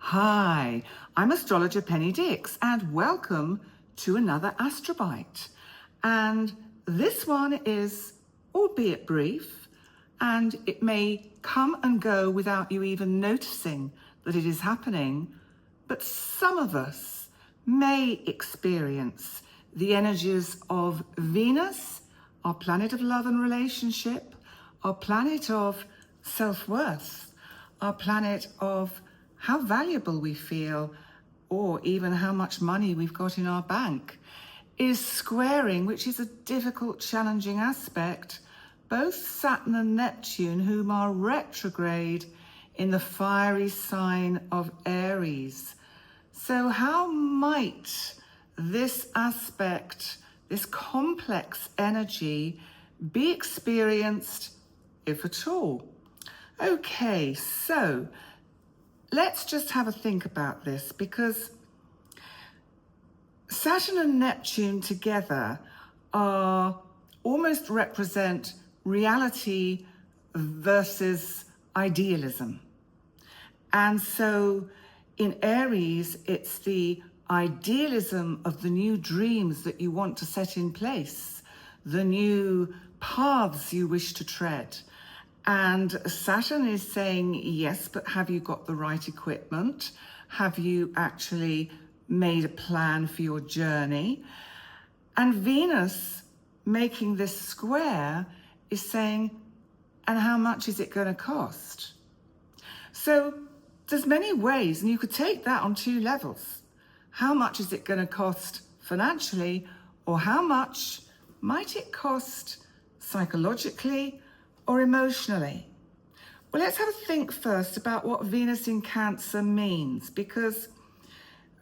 Hi, I'm astrologer Penny Dix, and welcome to another Astrobite. And this one is, albeit brief, and it may come and go without you even noticing that it is happening, but some of us may experience the energies of Venus, our planet of love and relationship, our planet of self-worth, our planet of how valuable we feel, or even how much money we've got in our bank, is squaring, which is a difficult, challenging aspect, both Saturn and Neptune, whom are retrograde in the fiery sign of Aries. So how might this aspect, this complex energy, be experienced, if at all? Okay, so let's just have a think about this, because Saturn and Neptune together almost represent reality versus idealism. And so in Aries, it's the idealism of the new dreams that you want to set in place, the new paths you wish to tread. And Saturn is saying, yes, but have you got the right equipment? Have you actually made a plan for your journey? And Venus, making this square, is saying, and how much is it going to cost? So there's many ways, and you could take that on two levels. How much is it going to cost financially, or how much might it cost psychologically or emotionally? Well, let's have a think first about what Venus in Cancer means, because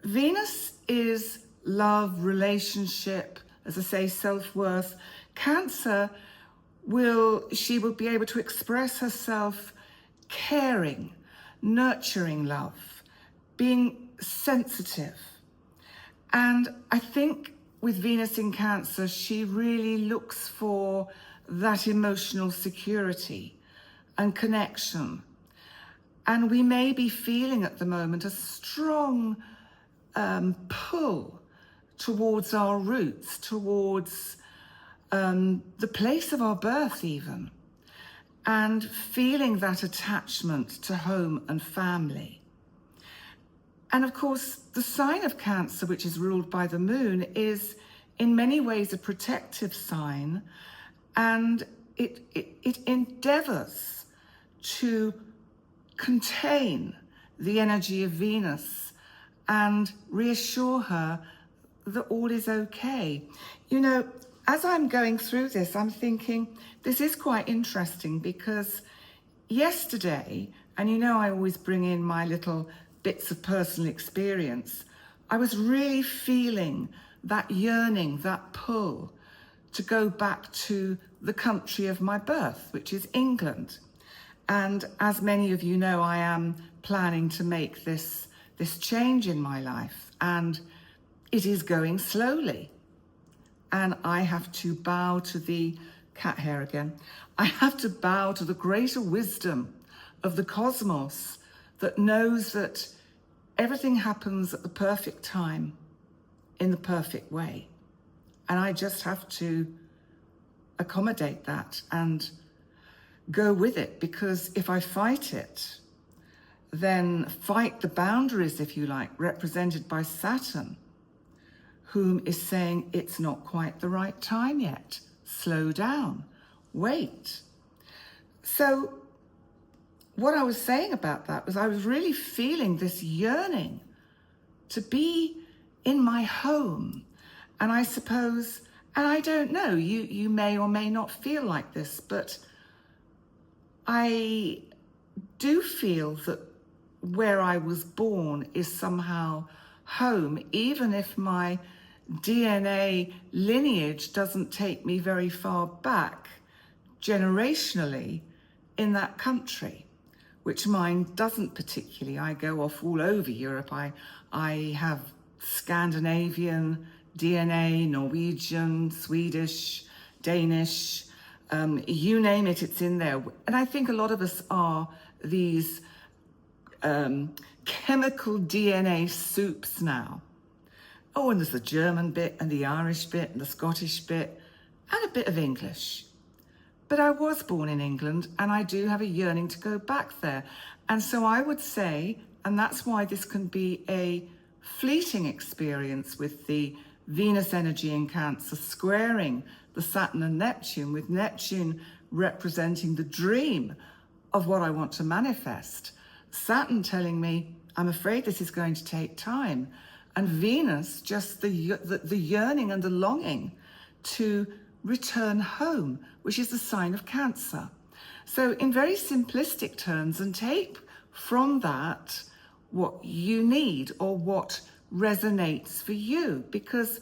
Venus is love, relationship, as I say, self-worth. Cancer she will be able to express herself caring, nurturing love, being sensitive. And I think with Venus in Cancer, she really looks for that emotional security and connection. And we may be feeling at the moment a strong pull towards our roots, towards the place of our birth even, and feeling that attachment to home and family. And of course, the sign of Cancer, which is ruled by the moon, is in many ways a protective sign, and it endeavors to contain the energy of Venus and reassure her that all is okay. You know, as I'm going through this, I'm thinking this is quite interesting, because yesterday, and you know I always bring in my little bits of personal experience, I was really feeling that yearning, that pull to go back to the country of my birth, which is England. And as many of you know, I am planning to make this change in my life, and it is going slowly. And I have to bow to the cat hair again. I have to bow to the greater wisdom of the cosmos that knows that everything happens at the perfect time, in the perfect way. And I just have to accommodate that and go with it, because if I fight it, then fight the boundaries, if you like, represented by Saturn, whom is saying it's not quite the right time yet. Slow down, wait. So what I was saying about that was I was really feeling this yearning to be in my home. And I suppose, and I don't know, you may or may not feel like this, but I do feel that where I was born is somehow home, even if my DNA lineage doesn't take me very far back generationally in that country, which mine doesn't particularly. I go off all over Europe. I have Scandinavian DNA, Norwegian, Swedish, Danish, you name it, it's in there. And I think a lot of us are these chemical DNA soups now. Oh, and there's the German bit and the Irish bit and the Scottish bit and a bit of English. But I was born in England and I do have a yearning to go back there. And so I would say, and that's why this can be a fleeting experience with the Venus energy in Cancer squaring the Saturn and Neptune, with Neptune representing the dream of what I want to manifest. Saturn telling me, I'm afraid this is going to take time. And Venus, just the yearning and the longing to return home, which is the sign of Cancer. So in very simplistic terms, and take from that what you need or what resonates for you, because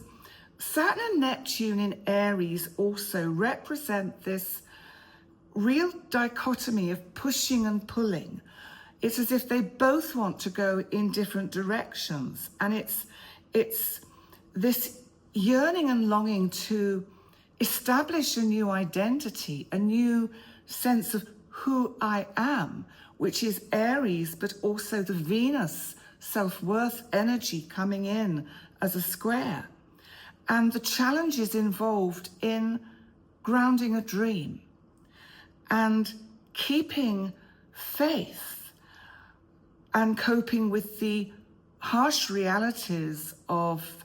Saturn and Neptune in Aries also represent this real dichotomy of pushing and pulling. It's as if they both want to go in different directions. And it's this yearning and longing to establish a new identity, a new sense of who I am, which is Aries, but also the Venus self-worth energy coming in as a square. And the challenges involved in grounding a dream and keeping faith and coping with the harsh realities of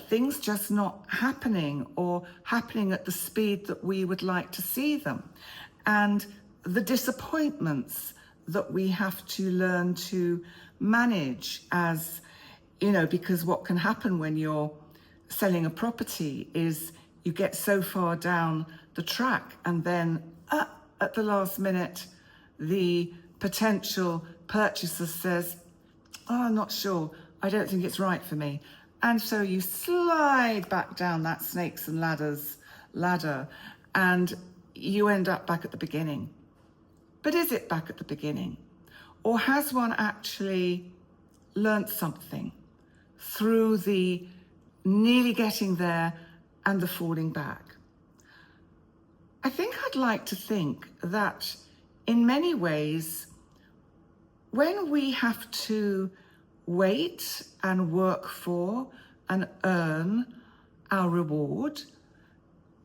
things just not happening or happening at the speed that we would like to see them, and the disappointments that we have to learn to manage, as you know, because what can happen when you're selling a property is you get so far down the track and then at the last minute the potential purchaser says, oh, I'm not sure, I don't think it's right for me. And so you slide back down that snakes and ladders ladder and you end up back at the beginning. But is it back at the beginning? Or has one actually learnt something through the nearly getting there and the falling back? I think I'd like to think that in many ways, when we have to wait and work for and earn our reward,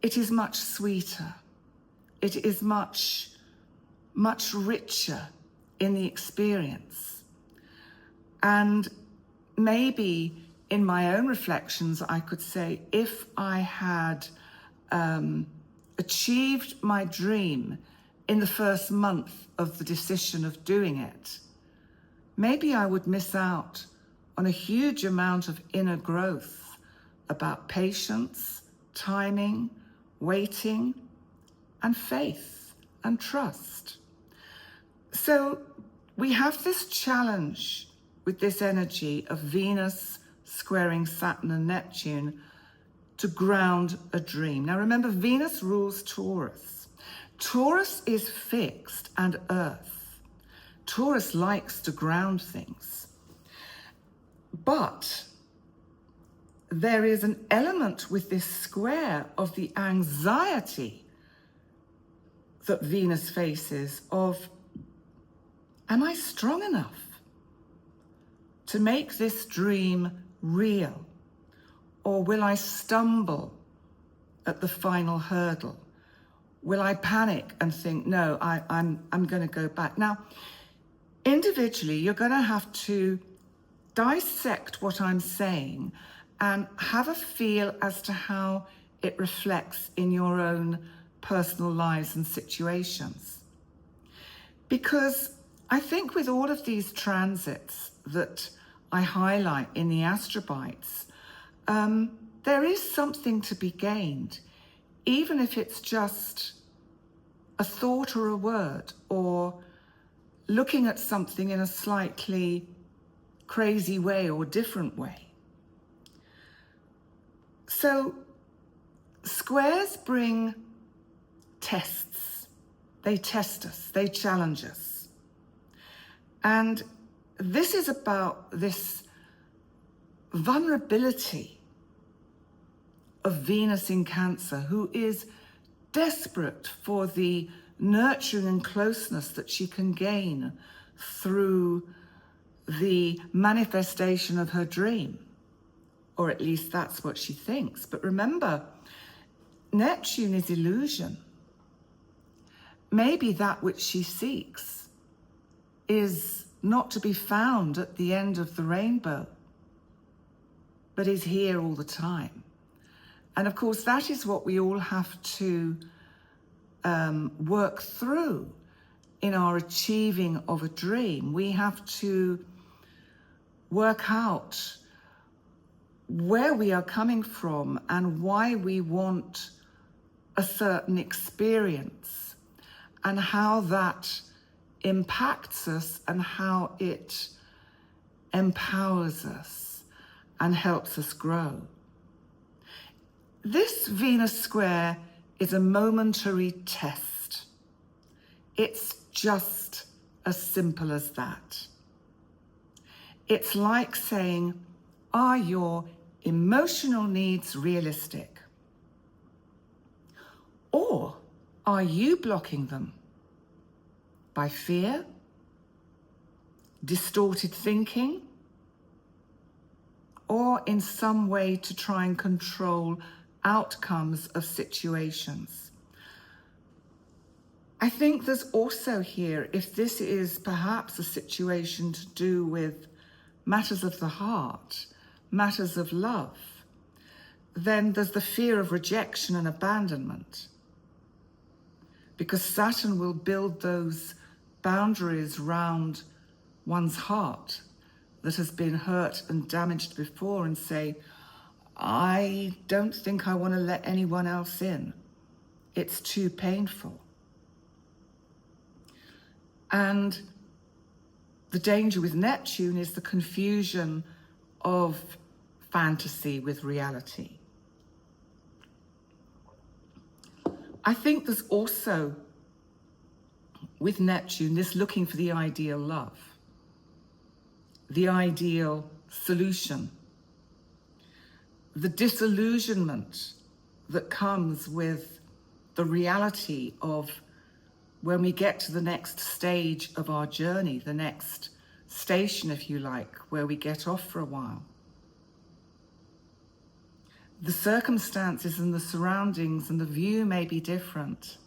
it is much sweeter. It is much, much richer in the experience. And maybe in my own reflections, I could say, if I had achieved my dream in the first month of the decision of doing it, maybe I would miss out on a huge amount of inner growth about patience, timing, waiting, and faith and trust. So we have this challenge with this energy of Venus squaring Saturn and Neptune to ground a dream. Now remember, Venus rules Taurus. Taurus is fixed and earth. Taurus likes to ground things. But there is an element with this square of the anxiety that Venus faces of, am I strong enough to make this dream real? Or will I stumble at the final hurdle? Will I panic and think, no, I'm going to go back? Now, individually, you're going to have to dissect what I'm saying and have a feel as to how it reflects in your own personal lives and situations. Because I think with all of these transits that I highlight in the Astrobites, there is something to be gained, even if it's just a thought or a word, or looking at something in a slightly crazy way or different way. So squares bring tests. They test us, they challenge us. And this is about this vulnerability of Venus in Cancer, who is desperate for the nurturing and closeness that she can gain through the manifestation of her dream, or at least that's what she thinks. But remember, Neptune is illusion. Maybe that which she seeks is not to be found at the end of the rainbow, but is here all the time. And of course, that is what we all have to work through in our achieving of a dream. We have to work out where we are coming from and why we want a certain experience and how that impacts us and how it empowers us and helps us grow. This Venus square is a momentary test. It's just as simple as that. It's like saying, are your emotional needs realistic? Or are you blocking them by fear, distorted thinking, or in some way to try and control outcomes of situations? I think there's also here, if this is perhaps a situation to do with matters of the heart, matters of love, then there's the fear of rejection and abandonment. Because Saturn will build those boundaries round one's heart that has been hurt and damaged before and say, I don't think I want to let anyone else in. It's too painful. And the danger with Neptune is the confusion of fantasy with reality. I think there's also, with Neptune, this looking for the ideal love, the ideal solution, the disillusionment that comes with the reality of when we get to the next stage of our journey, the next station, if you like, where we get off for a while. The circumstances and the surroundings and the view may be different,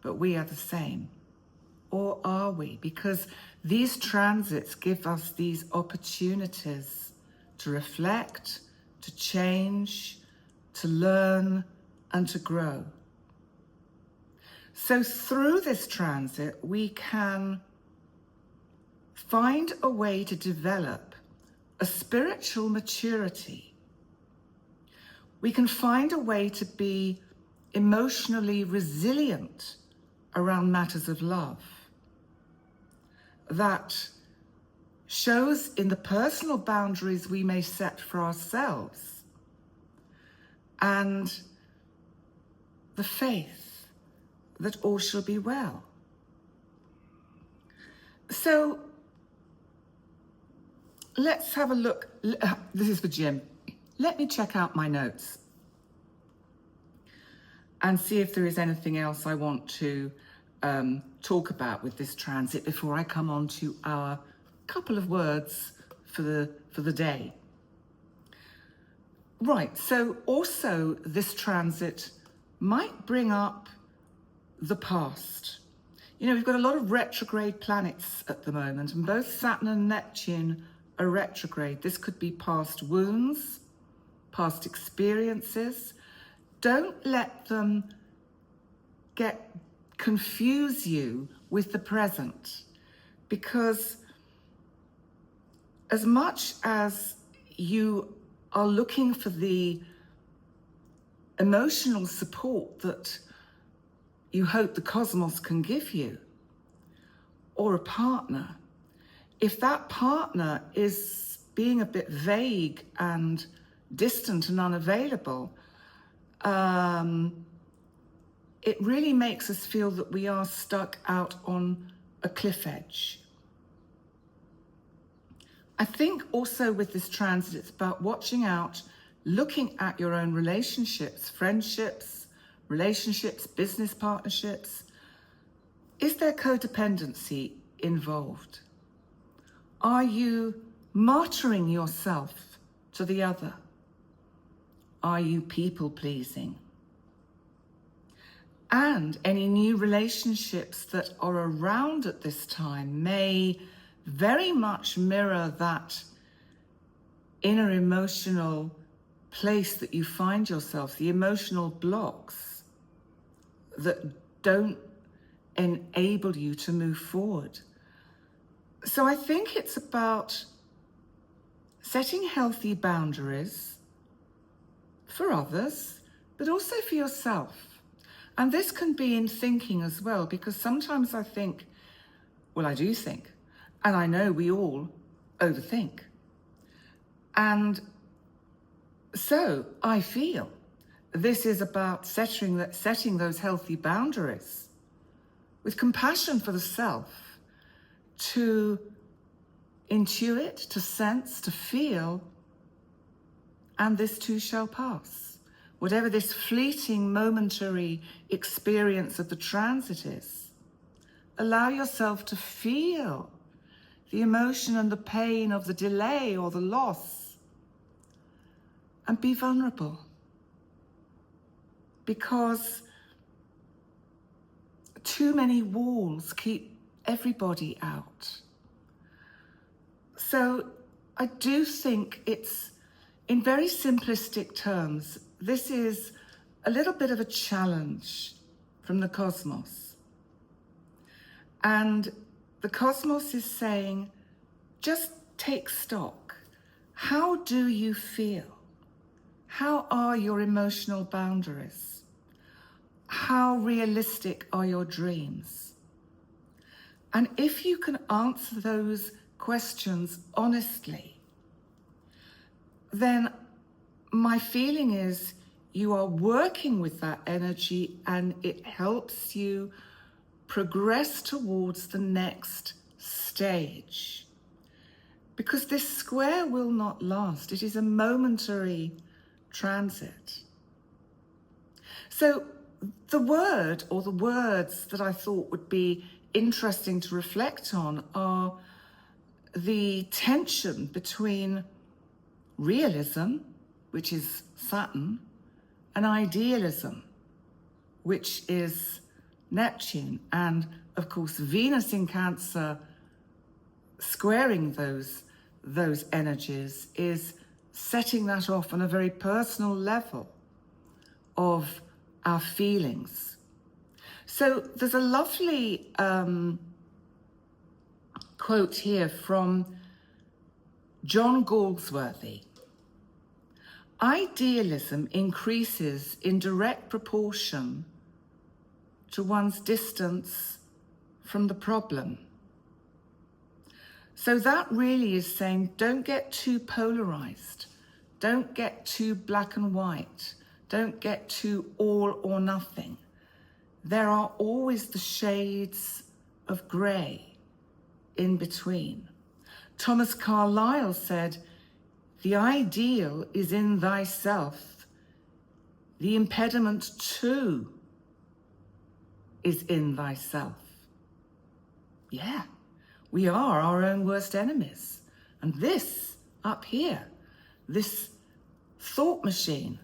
but we are the same. Or are we? Because these transits give us these opportunities to reflect, to change, to learn, and to grow. So through this transit, we can find a way to develop a spiritual maturity. We can find a way to be emotionally resilient around matters of love. That shows in the personal boundaries we may set for ourselves and the faith that all shall be well. So let's have a look. This is for Jim. Let me check out my notes and see if there is anything else I want to talk about with this transit before I come on to our couple of words for the day. Right, so also this transit might bring up the past. You know, we've got a lot of retrograde planets at the moment, and both Saturn and Neptune are retrograde. This could be past wounds, past experiences. Don't let them confuse you with the present, because as much as you are looking for the emotional support that you hope the cosmos can give you, or a partner, if that partner is being a bit vague and distant and unavailable, it really makes us feel that we are stuck out on a cliff edge. I think also with this transit, it's about watching out, looking at your own relationships, friendships, relationships, business partnerships. Is there codependency involved? Are you martyring yourself to the other? Are you people-pleasing? And any new relationships that are around at this time may very much mirror that inner emotional place that you find yourself, the emotional blocks that don't enable you to move forward. So I think it's about setting healthy boundaries for others, but also for yourself. And this can be in thinking as well, because sometimes I think, well, I do think, and I know we all overthink. And so I feel this is about setting those healthy boundaries with compassion for the self, to intuit, to sense, to feel, and this too shall pass. Whatever this fleeting, momentary experience of the transit is, allow yourself to feel the emotion and the pain of the delay or the loss, and be vulnerable. Because too many walls keep everybody out. So I do think it's, in very simplistic terms, this is a little bit of a challenge from the cosmos. And the cosmos is saying, just take stock. How do you feel? How are your emotional boundaries? How realistic are your dreams? And if you can answer those questions honestly, then my feeling is you are working with that energy and it helps you progress towards the next stage. Because this square will not last. It is a momentary transit. So the word or the words that I thought would be interesting to reflect on are the tension between realism, which is Saturn, and idealism, which is Neptune. And of course, Venus in Cancer squaring those energies is setting that off on a very personal level of our feelings. So there's a lovely quote here from John Galsworthy. Idealism increases in direct proportion to one's distance from the problem. So that really is saying, don't get too polarized. Don't get too black and white. Don't get too all or nothing. There are always the shades of gray in between. Thomas Carlyle said, the ideal is in thyself. The impediment too is in thyself. Yeah, we are our own worst enemies. And this up here, this thought machine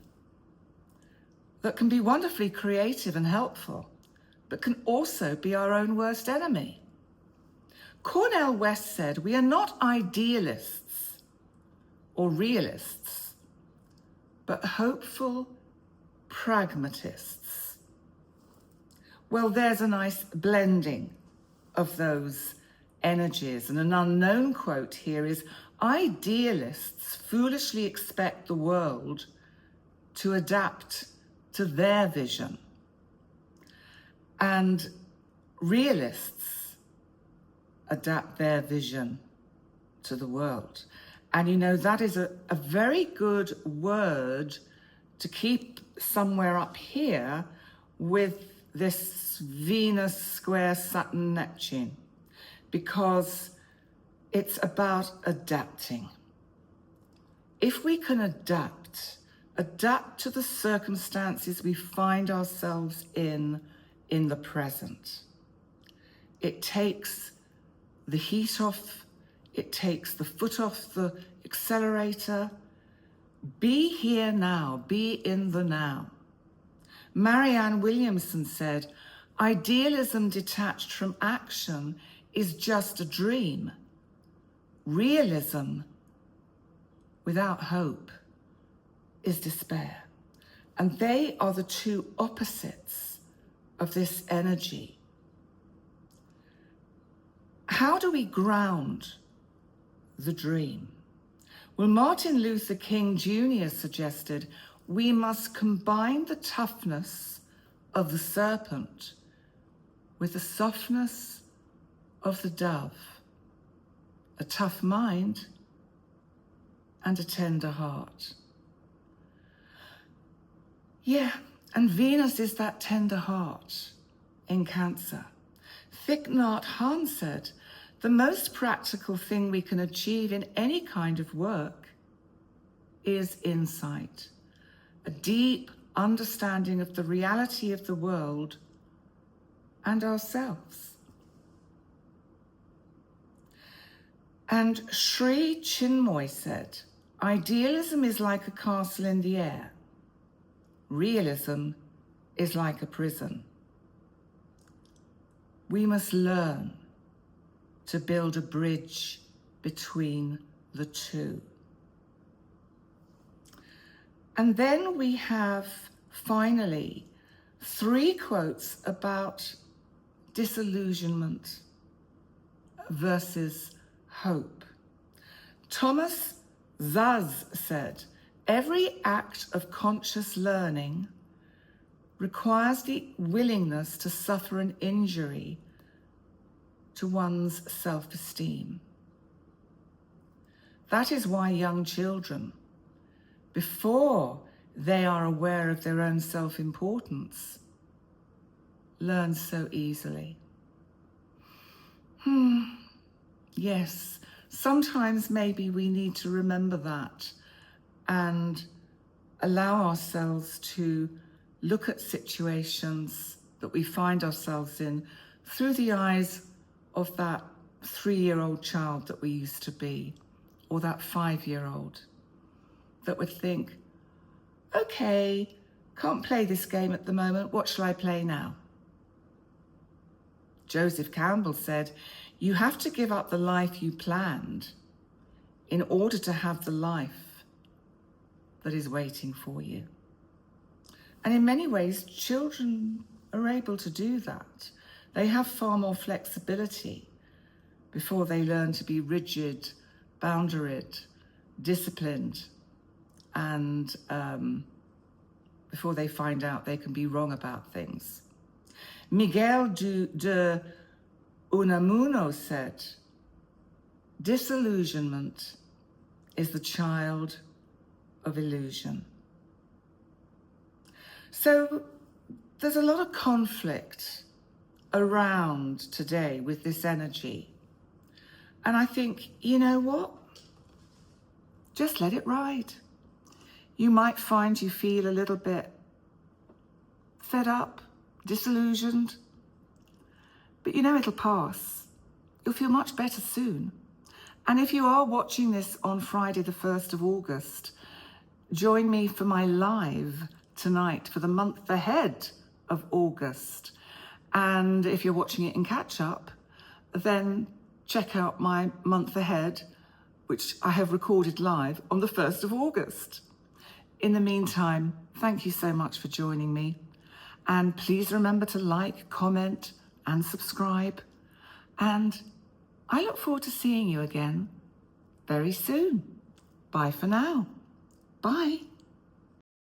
that can be wonderfully creative and helpful, but can also be our own worst enemy. Cornel West said, we are not idealists or realists, but hopeful pragmatists. Well, there's a nice blending of those energies. And an unknown quote here is, idealists foolishly expect the world to adapt to their vision. And realists adapt their vision to the world. And you know, that is a very good word to keep somewhere up here with this Venus square Saturn Neptune, because it's about adapting. If we can adapt to the circumstances we find ourselves in the present, it takes the heat off, it takes the foot off the accelerator. Be here now, be in the now. Marianne Williamson said, idealism detached from action is just a dream. Realism without hope is despair. And they are the two opposites of this energy. How do we ground the dream? Well, Martin Luther King Jr. suggested we must combine the toughness of the serpent with the softness of the dove, a tough mind and a tender heart. Yeah, and Venus is that tender heart in Cancer. Thich Nhat Hanh said, the most practical thing we can achieve in any kind of work is insight, a deep understanding of the reality of the world and ourselves. And Sri Chinmoy said, idealism is like a castle in the air. Realism is like a prison. We must learn to build a bridge between the two. And then we have, finally, 3 quotes about disillusionment versus hope. Thomas Zaz said, every act of conscious learning requires the willingness to suffer an injury to one's self-esteem. That is why young children, before they are aware of their own self-importance, learn so easily. Yes, sometimes maybe we need to remember that and allow ourselves to look at situations that we find ourselves in through the eyes of that 3-year-old child that we used to be, or that 5-year-old, that would think, okay, can't play this game at the moment, what shall I play now? Joseph Campbell said, you have to give up the life you planned in order to have the life that is waiting for you. And in many ways, children are able to do that. They have far more flexibility before they learn to be rigid, boundaried, disciplined, and before they find out they can be wrong about things. Miguel de Unamuno said, disillusionment is the child of illusion. So there's a lot of conflict around today with this energy. And I think, you know what? Just let it ride. You might find you feel a little bit fed up, disillusioned, but you know it'll pass. You'll feel much better soon. And if you are watching this on Friday, the 1st of August, join me for my live tonight for the month ahead of August. And if you're watching it in catch-up, then check out my month ahead, which I have recorded live on the 1st of August. In the meantime, thank you so much for joining me. And please remember to like, comment, and subscribe. And I look forward to seeing you again very soon. Bye for now. Bye.